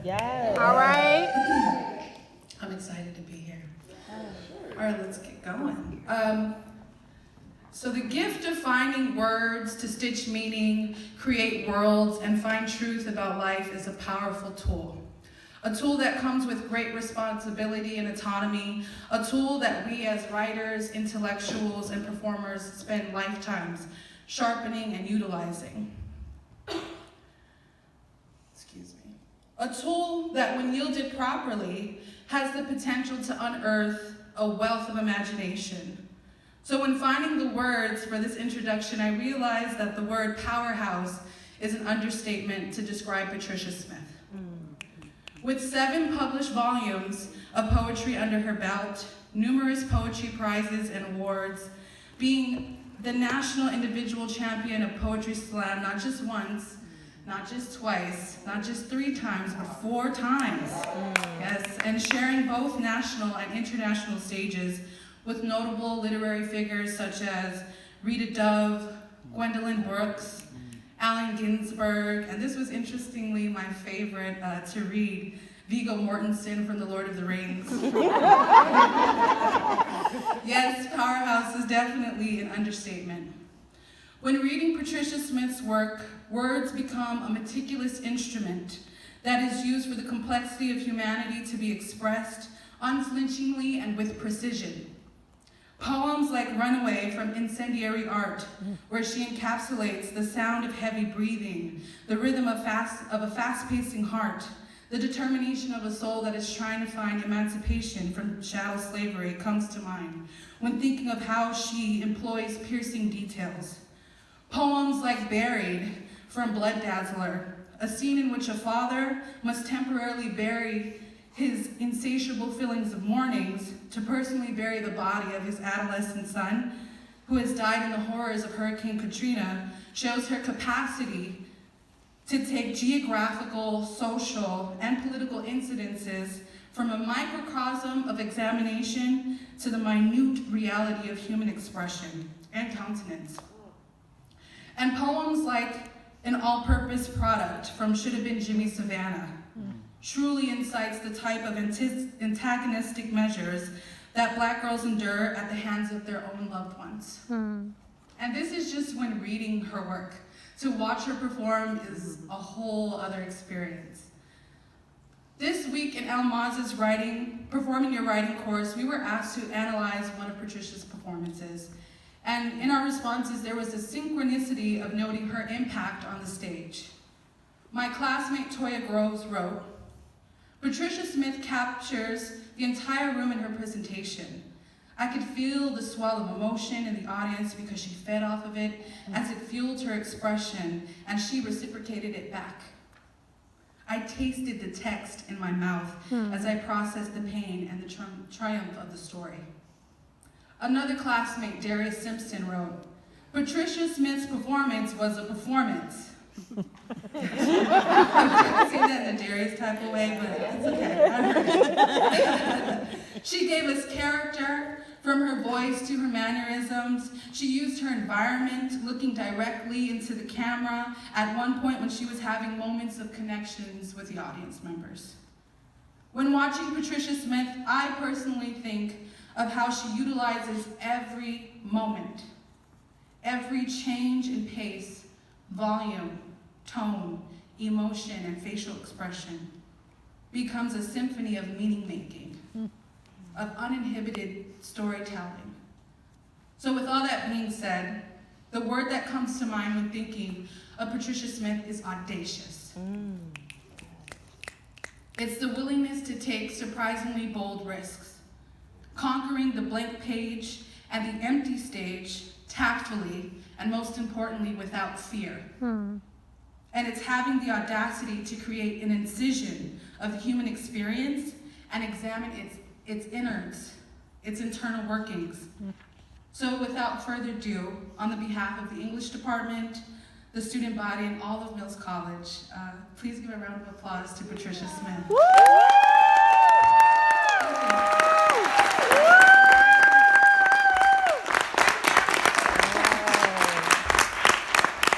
Yes. All right. I'm excited to be here. All right, let's get going. So the gift of finding words to stitch meaning, create worlds, and find truth about life is a powerful tool. A tool that comes with great responsibility and autonomy, a tool that we as writers, intellectuals, and performers spend lifetimes sharpening and utilizing. Excuse me. A tool that, when wielded properly, has the potential to unearth a wealth of imagination. So when finding the words for this introduction, I realized that the word powerhouse is an understatement to describe Patricia Smith. With 7 published volumes of poetry under her belt, numerous poetry prizes and awards, being the national individual champion of Poetry Slam, not just once, not just twice, not just 3 times, but 4 times. Yes, and sharing both national and international stages with notable literary figures such as Rita Dove, Gwendolyn Brooks, Allen Ginsberg, and this was interestingly my favorite to read, Viggo Mortensen from The Lord of the Rings. Yes, powerhouse is definitely an understatement. When reading Patricia Smith's work, words become a meticulous instrument that is used for the complexity of humanity to be expressed unflinchingly and with precision. Poems like Runaway from Incendiary Art, where she encapsulates the sound of heavy breathing, the rhythm of a fast-pacing heart, the determination of a soul that is trying to find emancipation from chattel slavery comes to mind when thinking of how she employs piercing details. Poems like Buried from Blood Dazzler, a scene in which a father must temporarily bury his insatiable feelings of mournings to personally bury the body of his adolescent son, who has died in the horrors of Hurricane Katrina, shows her capacity to take geographical, social, and political incidences from a microcosm of examination to the minute reality of human expression and countenance. And poems like An All-Purpose Product from Should Have Been Jimmy Savannah truly incites the type of antagonistic measures that Black girls endure at the hands of their own loved ones. And this is just when reading her work. To watch her perform is a whole other experience. This week in Elmaz's Performing Your Writing course, we were asked to analyze one of Patricia's performances. And in our responses, there was a synchronicity of noting her impact on the stage. My classmate Toya Groves wrote, Patricia Smith captures the entire room in her presentation. I could feel the swell of emotion in the audience because she fed off of it as it fueled her expression, and she reciprocated it back. I tasted the text in my mouth as I processed the pain and the triumph of the story. Another classmate, Darius Simpson, wrote, Patricia Smith's performance was a performance. I would say that in a Darius type of way, but it's okay. She gave us character, from her voice to her mannerisms. She used her environment, looking directly into the camera at one point when she was having moments of connections with the audience members. When watching Patricia Smith, I personally think of how she utilizes every moment, every change in pace, volume, tone, emotion, and facial expression becomes a symphony of meaning-making, of uninhibited storytelling. So with all that being said, the word that comes to mind when thinking of Patricia Smith is audacious. It's the willingness to take surprisingly bold risks, conquering the blank page and the empty stage tactfully, and most importantly, without fear. And it's having the audacity to create an incision of the human experience and examine its innards, its internal workings. So without further ado, on the behalf of the English department, the student body, and all of Mills College, please give a round of applause to Patricia Smith.